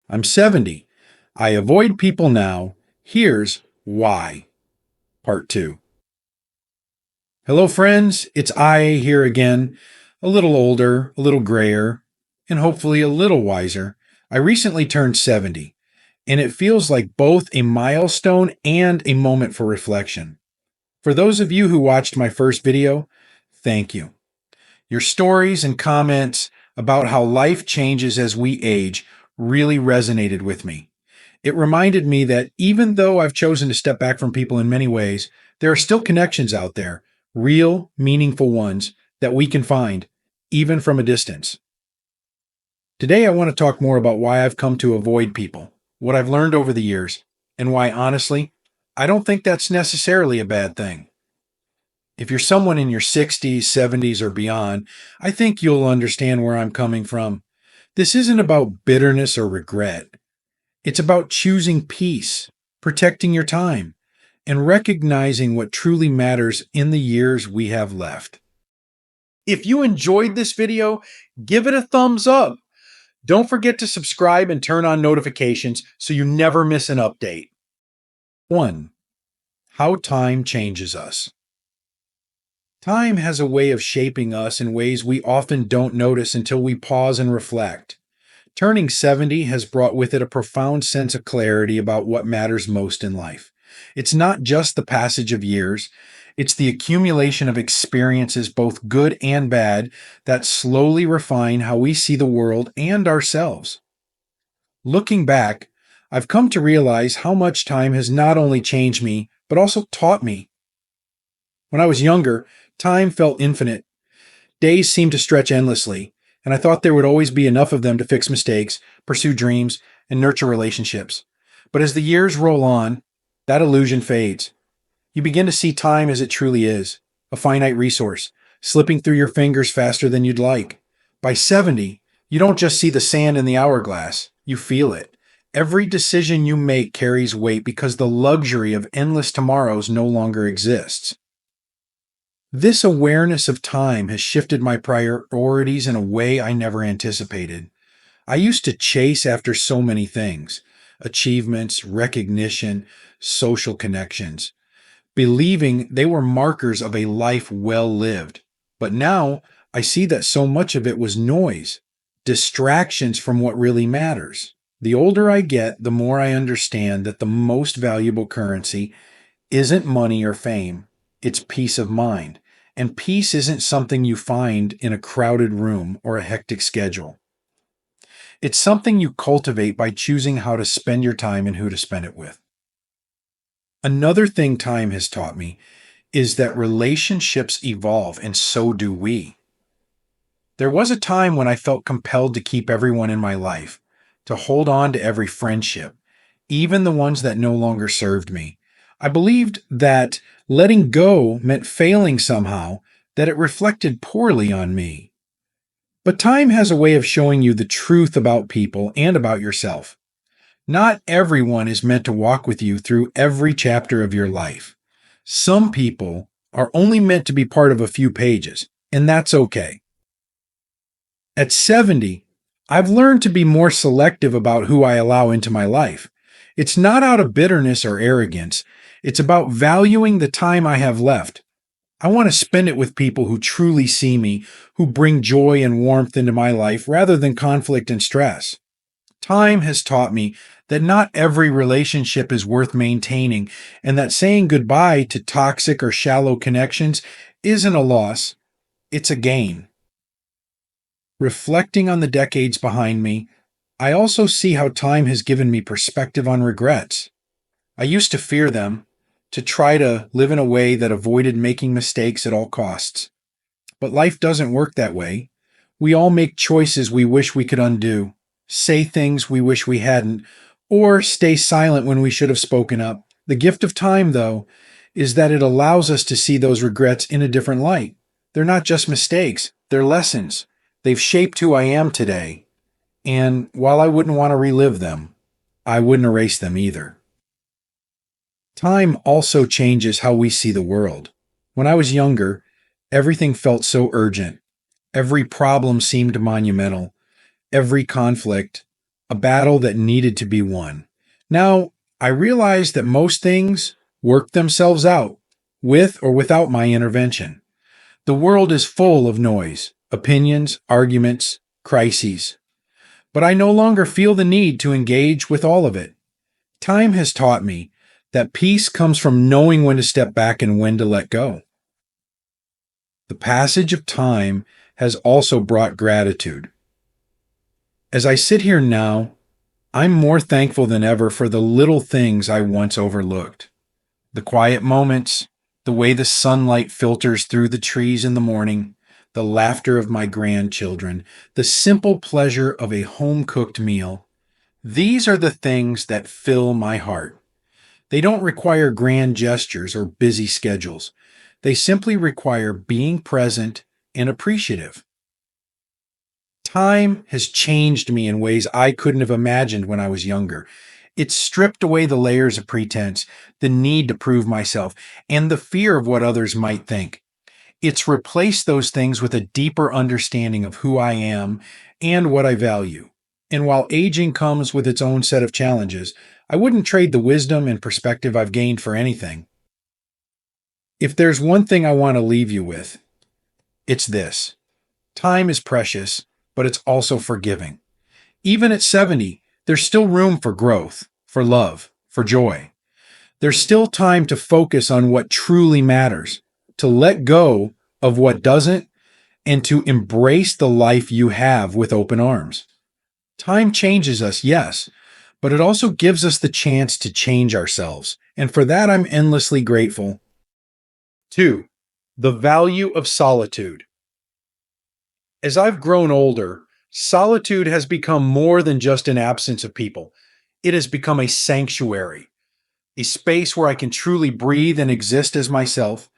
I'm 70. I avoid people now. Here's why. Part 2. Hello, friends. It's I here again, a little older, a little grayer, and hopefully a little wiser. I recently turned 70, and it feels like both a milestone and a moment for reflection. For those of you who watched my first video, thank you. Your stories and comments about how life changes as we age really resonated with me. It reminded me that even though I've chosen to step back from people in many ways, there are still connections out there, real, meaningful ones that we can find, even from a distance. Today, I want to talk more about why I've come to avoid people, what I've learned over the years, and why, honestly, I don't think that's necessarily a bad thing. If you're someone in your 60s, 70s, or beyond, I think you'll understand where I'm coming from. This isn't about bitterness or regret. It's about choosing peace, protecting your time, and recognizing what truly matters in the years we have left. If you enjoyed this video, give it a thumbs up. Don't forget to subscribe and turn on notifications so you never miss an update. 1. How time changes us. Time has a way of shaping us in ways we often don't notice until we pause and reflect. Turning 70 has brought with it a profound sense of clarity about what matters most in life. It's not just the passage of years, it's the accumulation of experiences, both good and bad, that slowly refine how we see the world and ourselves. Looking back, I've come to realize how much time has not only changed me, but also taught me. When I was younger, time felt infinite. Days seemed to stretch endlessly, and I thought there would always be enough of them to fix mistakes, pursue dreams, and nurture relationships. But as the years roll on, that illusion fades. You begin to see time as it truly is, a finite resource, slipping through your fingers faster than you'd like. By 70, you don't just see the sand in the hourglass, you feel it. Every decision you make carries weight because the luxury of endless tomorrows no longer exists. This awareness of time has shifted my priorities in a way I never anticipated. I used to chase after so many things: achievements, recognition, social connections, believing they were markers of a life well lived. But now I see that so much of it was noise, distractions from what really matters. The older I get, the more I understand that the most valuable currency isn't money or fame, it's peace of mind. And peace isn't something you find in a crowded room or a hectic schedule. It's something you cultivate by choosing how to spend your time and who to spend it with. Another thing time has taught me is that relationships evolve, and so do we. There was a time when I felt compelled to keep everyone in my life, to hold on to every friendship, even the ones that no longer served me. I believed that letting go meant failing somehow, that it reflected poorly on me. But time has a way of showing you the truth about people and about yourself. Not everyone is meant to walk with you through every chapter of your life. Some people are only meant to be part of a few pages, and that's okay. At 70, I've learned to be more selective about who I allow into my life. It's not out of bitterness or arrogance. It's about valuing the time I have left. I want to spend it with people who truly see me, who bring joy and warmth into my life rather than conflict and stress. Time has taught me that not every relationship is worth maintaining, and that saying goodbye to toxic or shallow connections isn't a loss, it's a gain. Reflecting on the decades behind me, I also see how time has given me perspective on regrets. I used to fear them, to try to live in a way that avoided making mistakes at all costs. But life doesn't work that way. We all make choices we wish we could undo, say things we wish we hadn't, or stay silent when we should have spoken up. The gift of time, though, is that it allows us to see those regrets in a different light. They're not just mistakes, they're lessons. They've shaped who I am today. And while I wouldn't want to relive them, I wouldn't erase them either. Time also changes how we see the world. When I was younger, everything felt so urgent. Every problem seemed monumental. Every conflict a battle that needed to be won. Now, I realize that most things work themselves out, with or without my intervention. The world is full of noise, opinions, arguments, crises, but I no longer feel the need to engage with all of it. Time has taught me that peace comes from knowing when to step back and when to let go. The passage of time has also brought gratitude. As I sit here now, I'm more thankful than ever for the little things I once overlooked. The quiet moments, the way the sunlight filters through the trees in the morning, the laughter of my grandchildren, the simple pleasure of a home-cooked meal. These are the things that fill my heart. They don't require grand gestures or busy schedules. They simply require being present and appreciative. Time has changed me in ways I couldn't have imagined when I was younger. It's stripped away the layers of pretense, the need to prove myself, and the fear of what others might think. It's replaced those things with a deeper understanding of who I am and what I value. And while aging comes with its own set of challenges, I wouldn't trade the wisdom and perspective I've gained for anything. If there's one thing I want to leave you with, it's this. Time is precious, but it's also forgiving. Even at 70, there's still room for growth, for love, for joy. There's still time to focus on what truly matters, to let go of what doesn't, and to embrace the life you have with open arms. Time changes us, yes, but it also gives us the chance to change ourselves, and for that I'm endlessly grateful. 2. The value of solitude. As I've grown older, solitude has become more than just an absence of people. It has become a sanctuary, a space where I can truly breathe and exist as myself.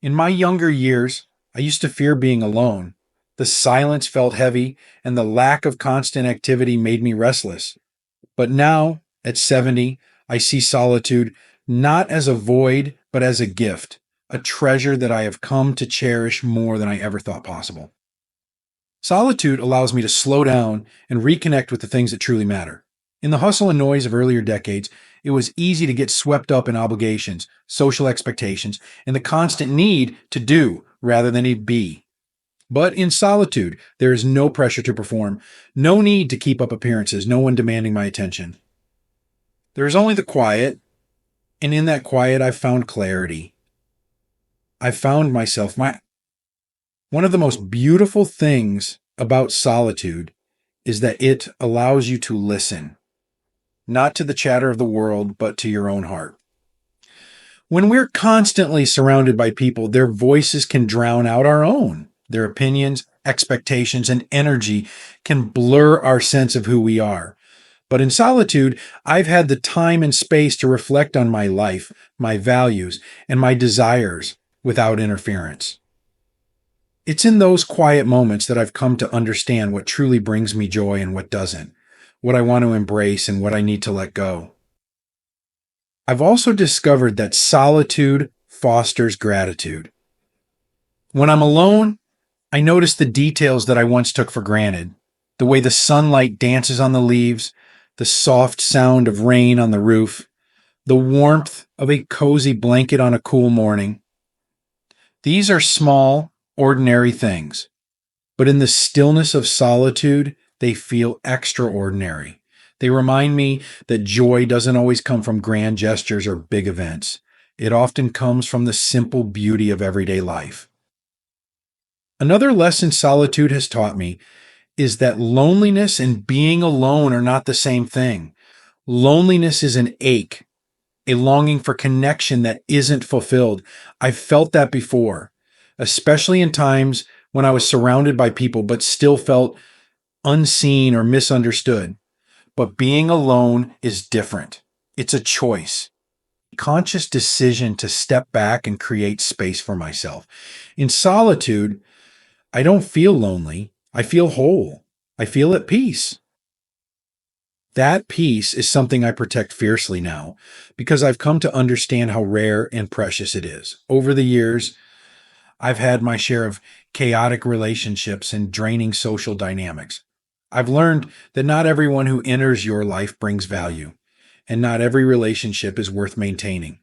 In my younger years, I used to fear being alone. The silence felt heavy, and the lack of constant activity made me restless. But now, at 70, I see solitude not as a void, but as a gift, a treasure that I have come to cherish more than I ever thought possible. Solitude allows me to slow down and reconnect with the things that truly matter. In the hustle and noise of earlier decades, it was easy to get swept up in obligations, social expectations, and the constant need to do rather than to be. But in solitude, there is no pressure to perform, no need to keep up appearances, no one demanding my attention. There is only the quiet, and in that quiet I've found clarity. I've found myself. One of the most beautiful things about solitude is that it allows you to listen, not to the chatter of the world, but to your own heart. When we're constantly surrounded by people, their voices can drown out our own. Their opinions, expectations, and energy can blur our sense of who we are. But in solitude, I've had the time and space to reflect on my life, my values, and my desires without interference. It's in those quiet moments that I've come to understand what truly brings me joy and what doesn't, what I want to embrace and what I need to let go. I've also discovered that solitude fosters gratitude. When I'm alone, I notice the details that I once took for granted, the way the sunlight dances on the leaves, the soft sound of rain on the roof, the warmth of a cozy blanket on a cool morning. These are small, ordinary things, but in the stillness of solitude, they feel extraordinary. They remind me that joy doesn't always come from grand gestures or big events. It often comes from the simple beauty of everyday life. Another lesson solitude has taught me is that loneliness and being alone are not the same thing. Loneliness is an ache, a longing for connection that isn't fulfilled. I've felt that before, especially in times when I was surrounded by people but still felt unseen or misunderstood. But being alone is different. It's a choice, a conscious decision to step back and create space for myself. In solitude, I don't feel lonely. I feel whole. I feel at peace. That peace is something I protect fiercely now because I've come to understand how rare and precious it is. Over the years, I've had my share of chaotic relationships and draining social dynamics. I've learned that not everyone who enters your life brings value, and not every relationship is worth maintaining.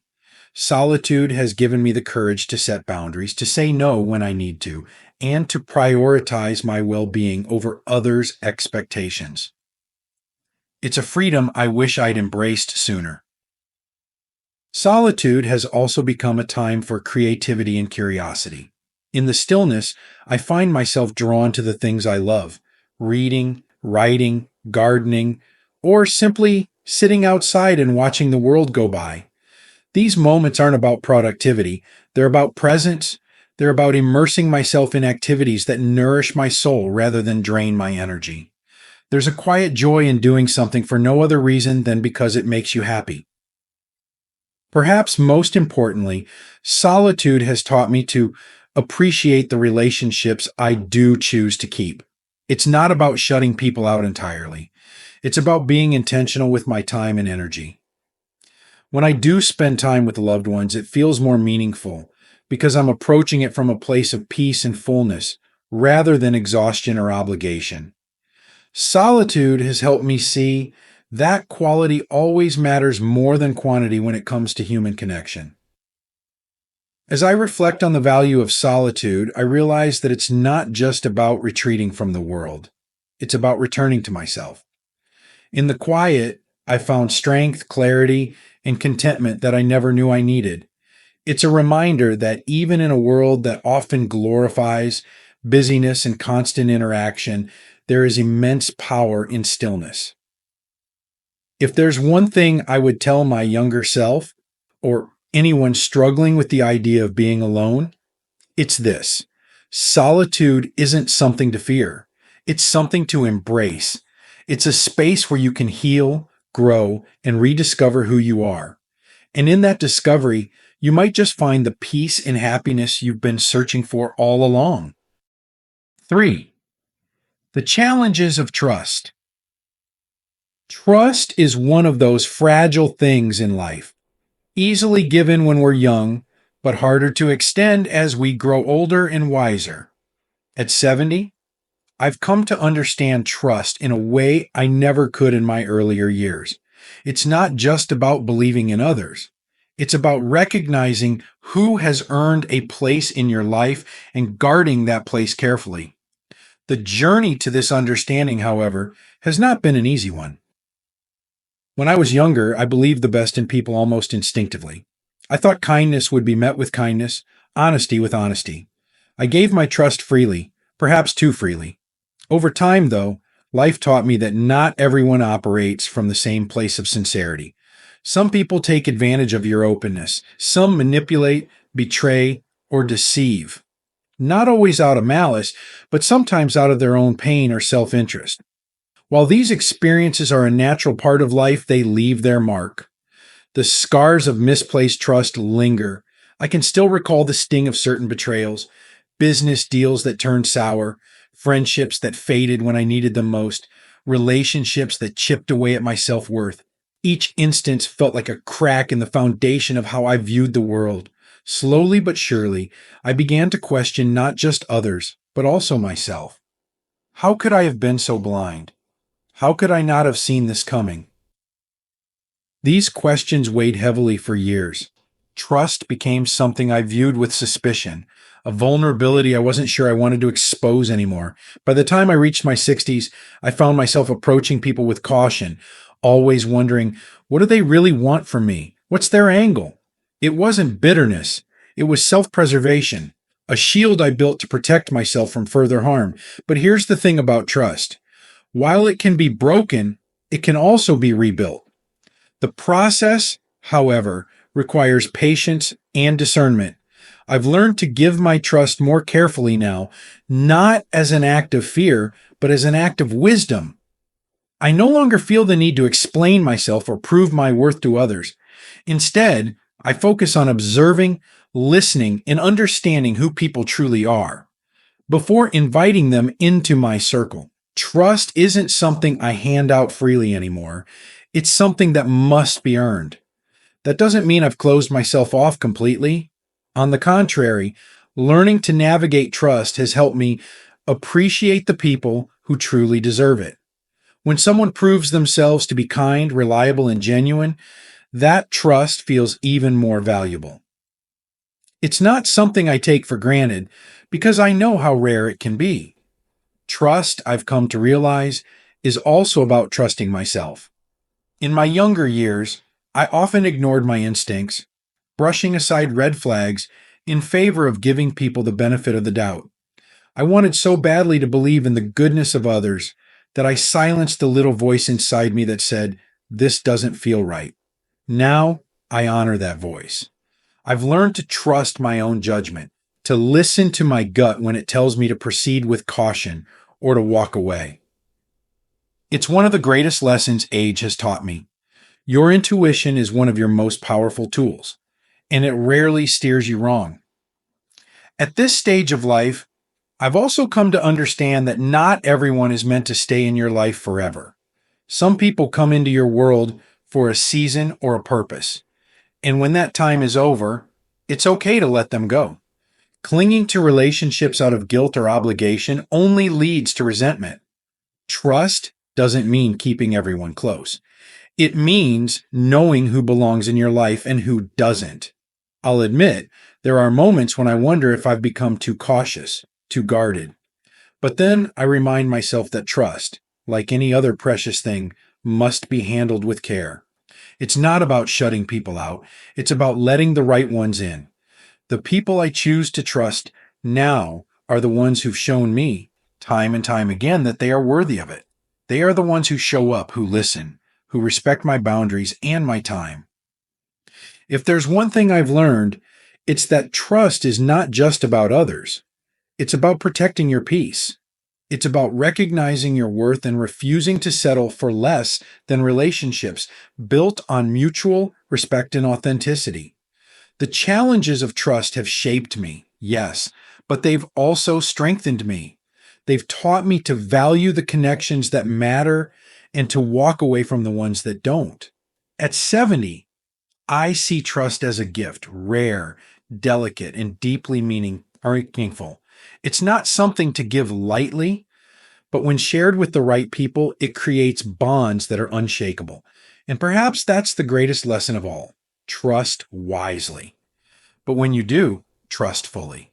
Solitude has given me the courage to set boundaries, to say no when I need to, and to prioritize my well being over others' expectations. It's a freedom I wish I'd embraced sooner. Solitude has also become a time for creativity and curiosity. In the stillness, I find myself drawn to the things I love: reading, writing, gardening, or simply sitting outside and watching the world go by. These moments aren't about productivity, they're about presence. They're about immersing myself in activities that nourish my soul rather than drain my energy. There's a quiet joy in doing something for no other reason than because it makes you happy. Perhaps most importantly, solitude has taught me to appreciate the relationships I do choose to keep. It's not about shutting people out entirely. It's about being intentional with my time and energy. When I do spend time with loved ones, it feels more meaningful because I'm approaching it from a place of peace and fullness rather than exhaustion or obligation. Solitude has helped me see that quality always matters more than quantity when it comes to human connection. As I reflect on the value of solitude, I realize that it's not just about retreating from the world. It's about returning to myself. In the quiet, I found strength, clarity, and contentment that I never knew I needed. It's a reminder that even in a world that often glorifies busyness and constant interaction, there is immense power in stillness. If there's one thing I would tell my younger self, or anyone struggling with the idea of being alone, it's this: solitude isn't something to fear, it's something to embrace. It's a space where you can heal, grow, and rediscover who you are. And in that discovery, you might just find the peace and happiness you've been searching for all along. 3. The challenges of trust. Trust is one of those fragile things in life, easily given when we're young, but harder to extend as we grow older and wiser. At 70, I've come to understand trust in a way I never could in my earlier years. It's not just about believing in others. It's about recognizing who has earned a place in your life and guarding that place carefully. The journey to this understanding, however, has not been an easy one. When I was younger, I believed the best in people almost instinctively. I thought kindness would be met with kindness, honesty with honesty. I gave my trust freely, perhaps too freely. Over time, though, life taught me that not everyone operates from the same place of sincerity. Some people take advantage of your openness. Some manipulate, betray, or deceive. Not always out of malice, but sometimes out of their own pain or self-interest. While these experiences are a natural part of life, they leave their mark. The scars of misplaced trust linger. I can still recall the sting of certain betrayals, business deals that turned sour, friendships that faded when I needed them most, relationships that chipped away at my self-worth. Each instance felt like a crack in the foundation of how I viewed the world. Slowly but surely, I began to question not just others, but also myself. How could I have been so blind? How could I not have seen this coming? These questions weighed heavily for years. Trust became something I viewed with suspicion, a vulnerability I wasn't sure I wanted to expose anymore. By the time I reached my 60s, I found myself approaching people with caution, always wondering, what do they really want from me? What's their angle? It wasn't bitterness. It was self-preservation, a shield I built to protect myself from further harm. But here's the thing about trust. While it can be broken, it can also be rebuilt. The process, however, requires patience and discernment. I've learned to give my trust more carefully now, not as an act of fear, but as an act of wisdom. I no longer feel the need to explain myself or prove my worth to others. Instead, I focus on observing, listening, and understanding who people truly are before inviting them into my circle. Trust isn't something I hand out freely anymore. It's something that must be earned. That doesn't mean I've closed myself off completely. On the contrary, learning to navigate trust has helped me Appreciate the people who truly deserve it. When someone proves themselves to be kind, reliable, and genuine, that trust feels even more valuable. It's not something I take for granted because I know how rare it can be. Trust, I've come to realize, is also about trusting myself. In my younger years, I often ignored my instincts, brushing aside red flags in favor of giving people the benefit of the doubt. I wanted so badly to believe in the goodness of others that I silenced the little voice inside me that said, "This doesn't feel right." Now I honor that voice. I've learned to trust my own judgment, to listen to my gut when it tells me to proceed with caution or to walk away. It's one of the greatest lessons age has taught me. Your intuition is one of your most powerful tools, and it rarely steers you wrong. At this stage of life, I've also come to understand that not everyone is meant to stay in your life forever. Some people come into your world for a season or a purpose, and when that time is over, it's okay to let them go. Clinging to relationships out of guilt or obligation only leads to resentment. Trust doesn't mean keeping everyone close. It means knowing who belongs in your life and who doesn't. I'll admit, there are moments when I wonder if I've become too cautious, too guarded. But then I remind myself that trust, like any other precious thing, must be handled with care. It's not about shutting people out, it's about letting the right ones in. The people I choose to trust now are the ones who've shown me, time and time again, that they are worthy of it. They are the ones who show up, who listen, who respect my boundaries and my time. If there's one thing I've learned, it's that trust is not just about others. It's about protecting your peace. It's about recognizing your worth and refusing to settle for less than relationships built on mutual respect and authenticity. The challenges of trust have shaped me, yes, but they've also strengthened me. They've taught me to value the connections that matter and to walk away from the ones that don't. At 70, I see trust as a gift, rare, delicate, and deeply meaningful. It's not something to give lightly, but when shared with the right people, it creates bonds that are unshakable. And perhaps that's the greatest lesson of all. Trust wisely. But when you do, trust fully.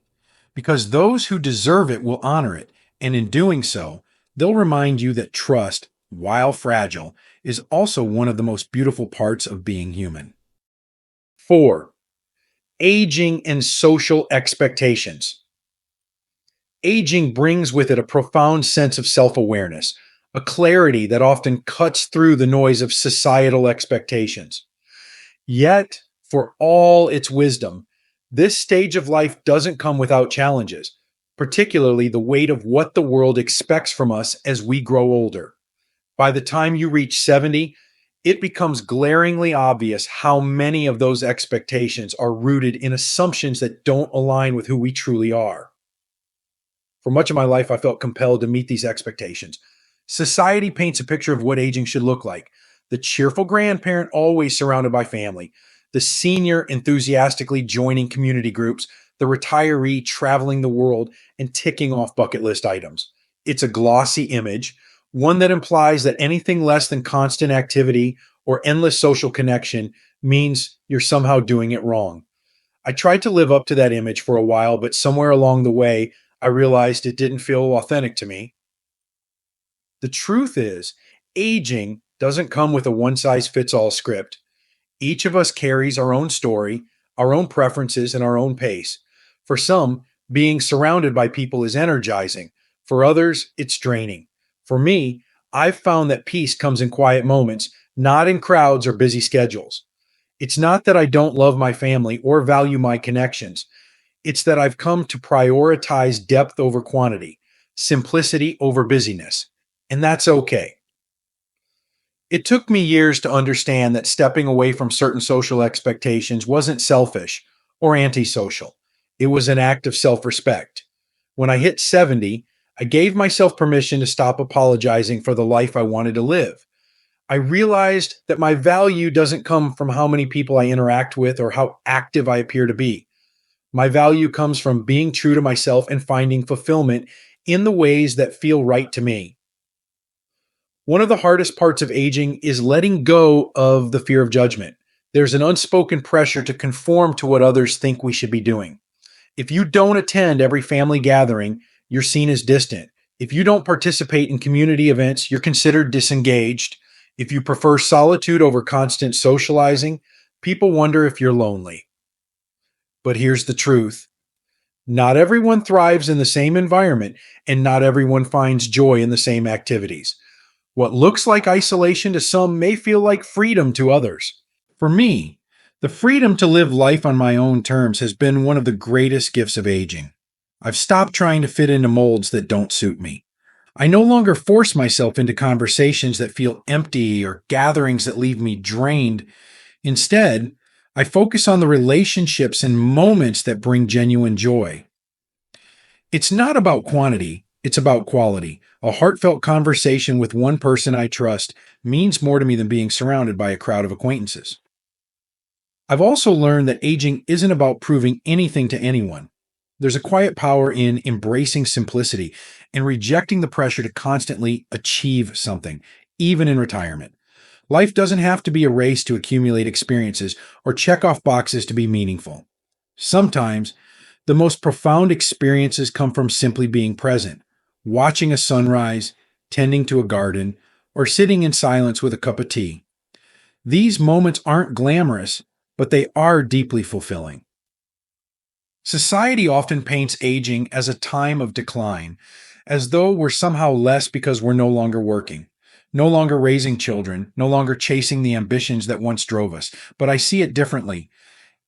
Because those who deserve it will honor it, and in doing so, they'll remind you that trust, while fragile, is also one of the most beautiful parts of being human. 4. Aging and social expectations. Aging brings with it a profound sense of self-awareness, a clarity that often cuts through the noise of societal expectations. Yet, for all its wisdom, this stage of life doesn't come without challenges, particularly the weight of what the world expects from us as we grow older. By the time you reach 70, it becomes glaringly obvious how many of those expectations are rooted in assumptions that don't align with who we truly are. For much of my life, I felt compelled to meet these expectations. Society paints a picture of what aging should look like: the cheerful grandparent always surrounded by family, the senior enthusiastically joining community groups, the retiree traveling the world and ticking off bucket list items. It's a glossy image, one that implies that anything less than constant activity or endless social connection means you're somehow doing it wrong. I tried to live up to that image for a while, but somewhere along the way, I realized it didn't feel authentic to me. The truth is, aging doesn't come with a one-size-fits-all script. Each of us carries our own story, our own preferences, and our own pace. For some, being surrounded by people is energizing. For others, it's draining. For me, I've found that peace comes in quiet moments, not in crowds or busy schedules. It's not that I don't love my family or value my connections. It's that I've come to prioritize depth over quantity, simplicity over busyness. And that's okay. It took me years to understand that stepping away from certain social expectations wasn't selfish or antisocial. It was an act of self-respect. When I hit 70, I gave myself permission to stop apologizing for the life I wanted to live. I realized that my value doesn't come from how many people I interact with or how active I appear to be. My value comes from being true to myself and finding fulfillment in the ways that feel right to me. One of the hardest parts of aging is letting go of the fear of judgment. There's an unspoken pressure to conform to what others think we should be doing. If you don't attend every family gathering, you're seen as distant. If you don't participate in community events, you're considered disengaged. If you prefer solitude over constant socializing, people wonder if you're lonely. But here's the truth: not everyone thrives in the same environment, and not everyone finds joy in the same activities. What looks like isolation to some may feel like freedom to others. For me, the freedom to live life on my own terms has been one of the greatest gifts of aging. I've stopped trying to fit into molds that don't suit me. I no longer force myself into conversations that feel empty or gatherings that leave me drained. Instead, I focus on the relationships and moments that bring genuine joy. It's not about quantity, it's about quality. A heartfelt conversation with one person I trust means more to me than being surrounded by a crowd of acquaintances. I've also learned that aging isn't about proving anything to anyone. There's a quiet power in embracing simplicity and rejecting the pressure to constantly achieve something, even in retirement. Life doesn't have to be a race to accumulate experiences or check off boxes to be meaningful. Sometimes, the most profound experiences come from simply being present, watching a sunrise, tending to a garden, or sitting in silence with a cup of tea. These moments aren't glamorous, but they are deeply fulfilling. Society often paints aging as a time of decline, as though we're somehow less because we're no longer working, no longer raising children, no longer chasing the ambitions that once drove us. But I see it differently.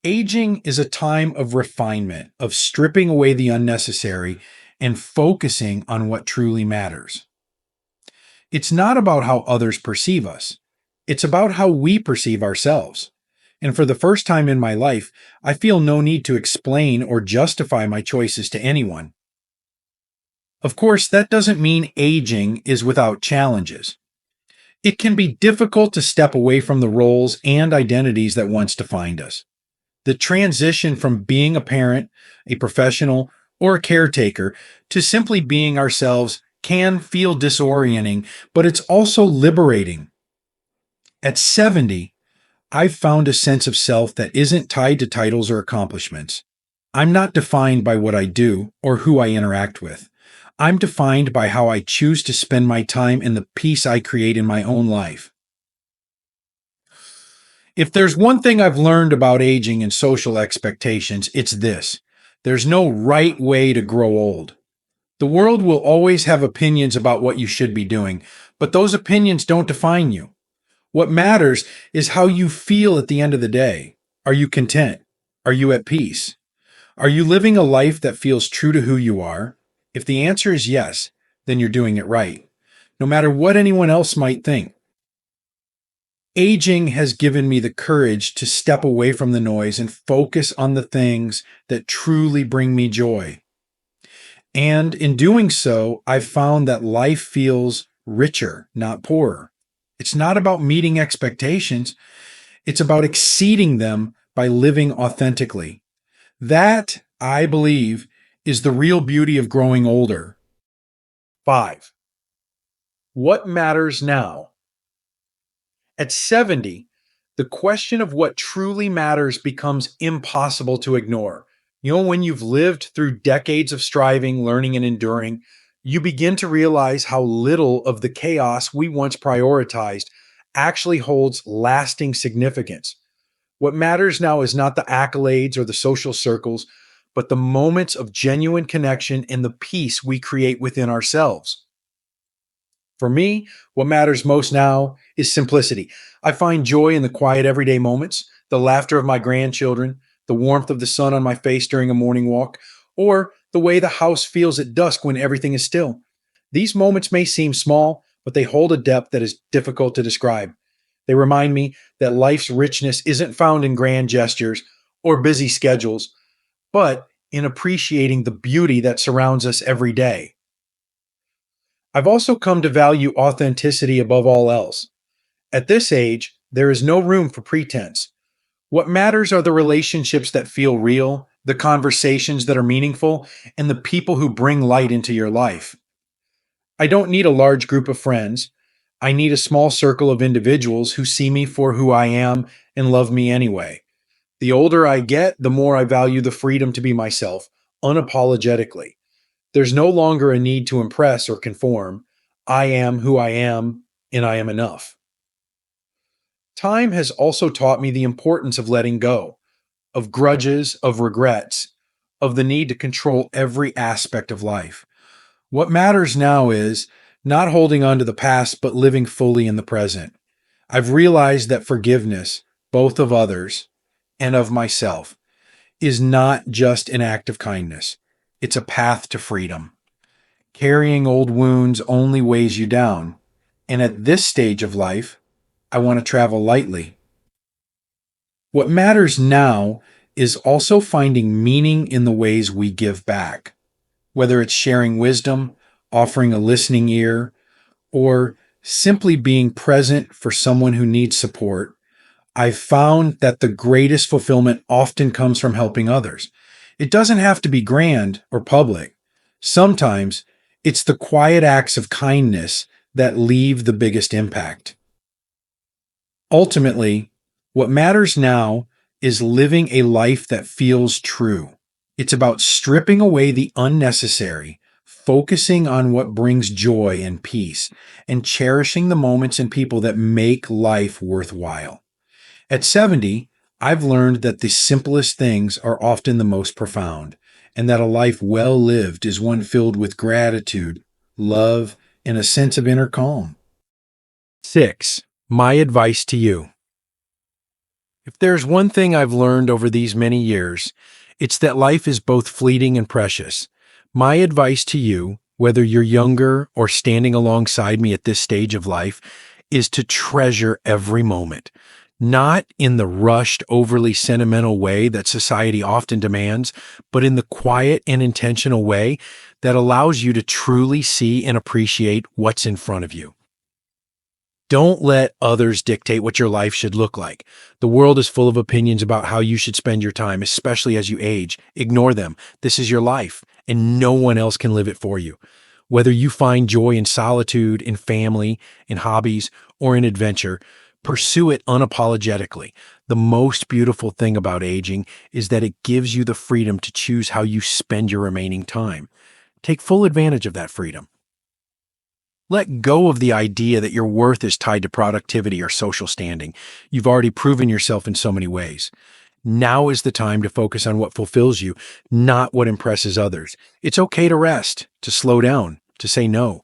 Aging is a time of refinement, of stripping away the unnecessary and focusing on what truly matters. It's not about how others perceive us, it's about how we perceive ourselves. And for the first time in my life, I feel no need to explain or justify my choices to anyone. Of course, that doesn't mean aging is without challenges. It can be difficult to step away from the roles and identities that once defined us. The transition from being a parent, a professional, or a caretaker to simply being ourselves can feel disorienting, but it's also liberating. At 70, I've found a sense of self that isn't tied to titles or accomplishments. I'm not defined by what I do or who I interact with. I'm defined by how I choose to spend my time and the peace I create in my own life. If there's one thing I've learned about aging and social expectations, it's this: there's no right way to grow old. The world will always have opinions about what you should be doing, but those opinions don't define you. What matters is how you feel at the end of the day. Are you content? Are you at peace? Are you living a life that feels true to who you are? If the answer is yes, then you're doing it right, no matter what anyone else might think. Aging has given me the courage to step away from the noise and focus on the things that truly bring me joy. And in doing so, I've found that life feels richer, not poorer. It's not about meeting expectations, it's about exceeding them by living authentically. That, I believe, is the real beauty of growing older. 5. What matters now? At 70, the question of what truly matters becomes impossible to ignore. When you've lived through decades of striving, learning, and enduring, you begin to realize how little of the chaos we once prioritized actually holds lasting significance. What matters now is not the accolades or the social circles, but the moments of genuine connection and the peace we create within ourselves. For me, what matters most now is simplicity. I find joy in the quiet everyday moments, the laughter of my grandchildren, the warmth of the sun on my face during a morning walk, or the way the house feels at dusk when everything is still. These moments may seem small, but they hold a depth that is difficult to describe. They remind me that life's richness isn't found in grand gestures or busy schedules, but in appreciating the beauty that surrounds us every day. I've also come to value authenticity above all else. At this age, there is no room for pretense. What matters are the relationships that feel real, the conversations that are meaningful, and the people who bring light into your life. I don't need a large group of friends. I need a small circle of individuals who see me for who I am and love me anyway. The older I get, the more I value the freedom to be myself, unapologetically. There's no longer a need to impress or conform. I am who I am, and I am enough. Time has also taught me the importance of letting go, of grudges, of regrets, of the need to control every aspect of life. What matters now is not holding on to the past, but living fully in the present. I've realized that forgiveness, both of others and of myself, is not just an act of kindness. It's a path to freedom. Carrying old wounds only weighs you down. And at this stage of life, I want to travel lightly. What matters now is also finding meaning in the ways we give back, whether it's sharing wisdom, offering a listening ear, or simply being present for someone who needs support. I've found that the greatest fulfillment often comes from helping others. It doesn't have to be grand or public. Sometimes it's the quiet acts of kindness that leave the biggest impact. Ultimately, what matters now is living a life that feels true. It's about stripping away the unnecessary, focusing on what brings joy and peace, and cherishing the moments and people that make life worthwhile. At 70, I've learned that the simplest things are often the most profound, and that a life well lived is one filled with gratitude, love, and a sense of inner calm. 6. My advice to you. If there's one thing I've learned over these many years, it's that life is both fleeting and precious. My advice to you, whether you're younger or standing alongside me at this stage of life, is to treasure every moment. Not in the rushed, overly sentimental way that society often demands, but in the quiet and intentional way that allows you to truly see and appreciate what's in front of you. Don't let others dictate what your life should look like. The world is full of opinions about how you should spend your time, especially as you age. Ignore them. This is your life, and no one else can live it for you. Whether you find joy in solitude, in family, in hobbies, or in adventure, pursue it unapologetically. The most beautiful thing about aging is that it gives you the freedom to choose how you spend your remaining time. Take full advantage of that freedom. Let go of the idea that your worth is tied to productivity or social standing. You've already proven yourself in so many ways. Now is the time to focus on what fulfills you, not what impresses others. It's okay to rest, to slow down, to say no.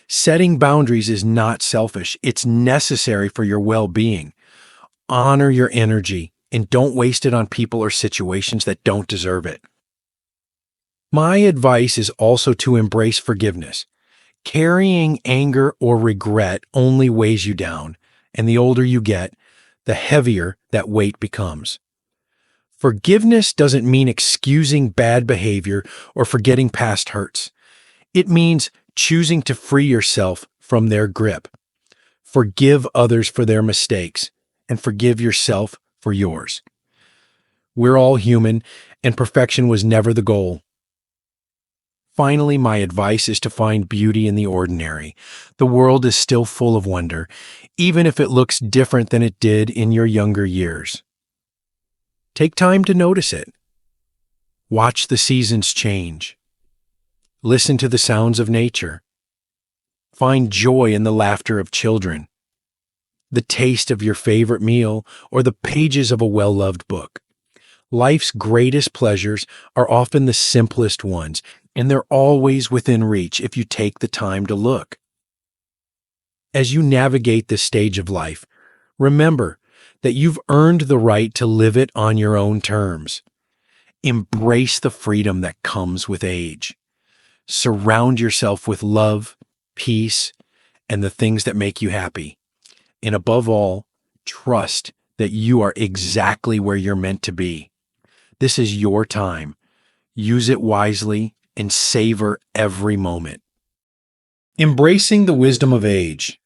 Setting boundaries is not selfish. It's necessary for your well-being. Honor your energy and don't waste it on people or situations that don't deserve it. My advice is also to embrace forgiveness. Carrying anger or regret only weighs you down, and the older you get, the heavier that weight becomes. Forgiveness doesn't mean excusing bad behavior or forgetting past hurts. It means choosing to free yourself from their grip. Forgive others for their mistakes, and forgive yourself for yours. We're all human, and perfection was never the goal. Finally, my advice is to find beauty in the ordinary. The world is still full of wonder, even if it looks different than it did in your younger years. Take time to notice it. Watch the seasons change. Listen to the sounds of nature. Find joy in the laughter of children, the taste of your favorite meal, or the pages of a well-loved book. Life's greatest pleasures are often the simplest ones, and they're always within reach if you take the time to look. As you navigate this stage of life, remember that you've earned the right to live it on your own terms. Embrace the freedom that comes with age. Surround yourself with love, peace, and the things that make you happy. And above all, trust that you are exactly where you're meant to be. This is your time. Use it wisely and savor every moment. Embracing the wisdom of age.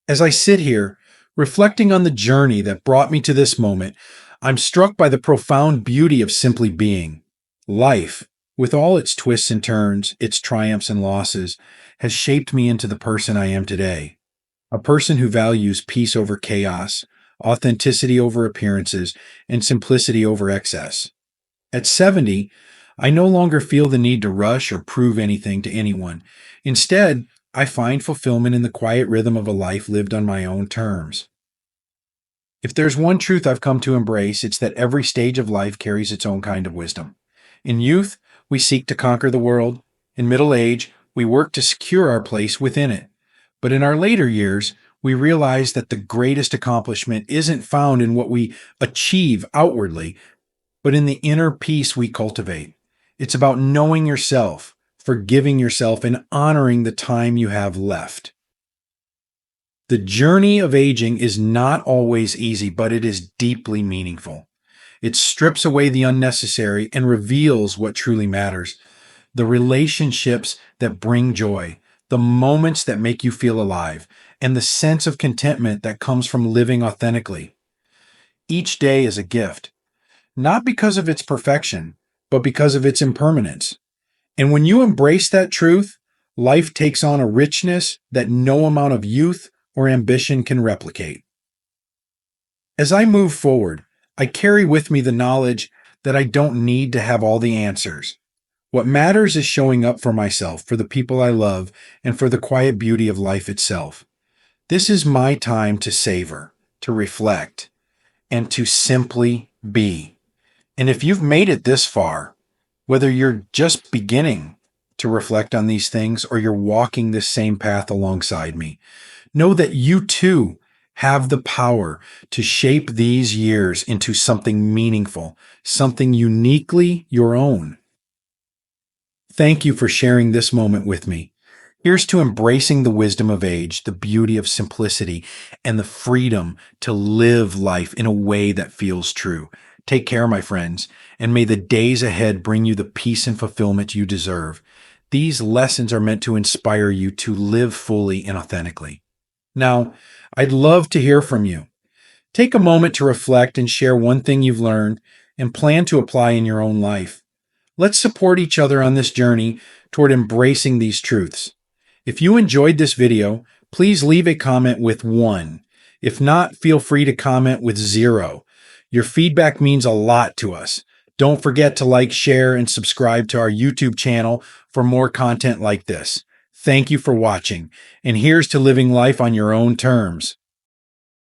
As I sit here, reflecting on the journey that brought me to this moment, I'm struck by the profound beauty of simply being. Life, with all its twists and turns, its triumphs and losses, has shaped me into the person I am today. A person who values peace over chaos, authenticity over appearances, and simplicity over excess. At 70, I no longer feel the need to rush or prove anything to anyone. Instead, I find fulfillment in the quiet rhythm of a life lived on my own terms. If there's one truth I've come to embrace, it's that every stage of life carries its own kind of wisdom. In youth, we seek to conquer the world. In middle age, we work to secure our place within it. But in our later years, we realize that the greatest accomplishment isn't found in what we achieve outwardly, but in the inner peace we cultivate. It's about knowing yourself, forgiving yourself, and honoring the time you have left. The journey of aging is not always easy, but it is deeply meaningful. It strips away the unnecessary and reveals what truly matters. The relationships that bring joy, the moments that make you feel alive, and the sense of contentment that comes from living authentically. Each day is a gift, not because of its perfection, but because of its impermanence. And when you embrace that truth, life takes on a richness that no amount of youth or ambition can replicate. As I move forward, I carry with me the knowledge that I don't need to have all the answers. What matters is showing up for myself, for the people I love, and for the quiet beauty of life itself. This is my time to savor, to reflect, and to simply be. And if you've made it this far, whether you're just beginning to reflect on these things or you're walking this same path alongside me, know that you too have the power to shape these years into something meaningful, something uniquely your own. Thank you for sharing this moment with me. Here's to embracing the wisdom of age, the beauty of simplicity, and the freedom to live life in a way that feels true. Take care, my friends, and may the days ahead bring you the peace and fulfillment you deserve. These lessons are meant to inspire you to live fully and authentically. Now, I'd love to hear from you. Take a moment to reflect and share one thing you've learned and plan to apply in your own life. Let's support each other on this journey toward embracing these truths. If you enjoyed this video, please leave a comment with 1. If not, feel free to comment with 0. Your feedback means a lot to us. Don't forget to like, share, and subscribe to our YouTube channel for more content like this. Thank you for watching, and here's to living life on your own terms.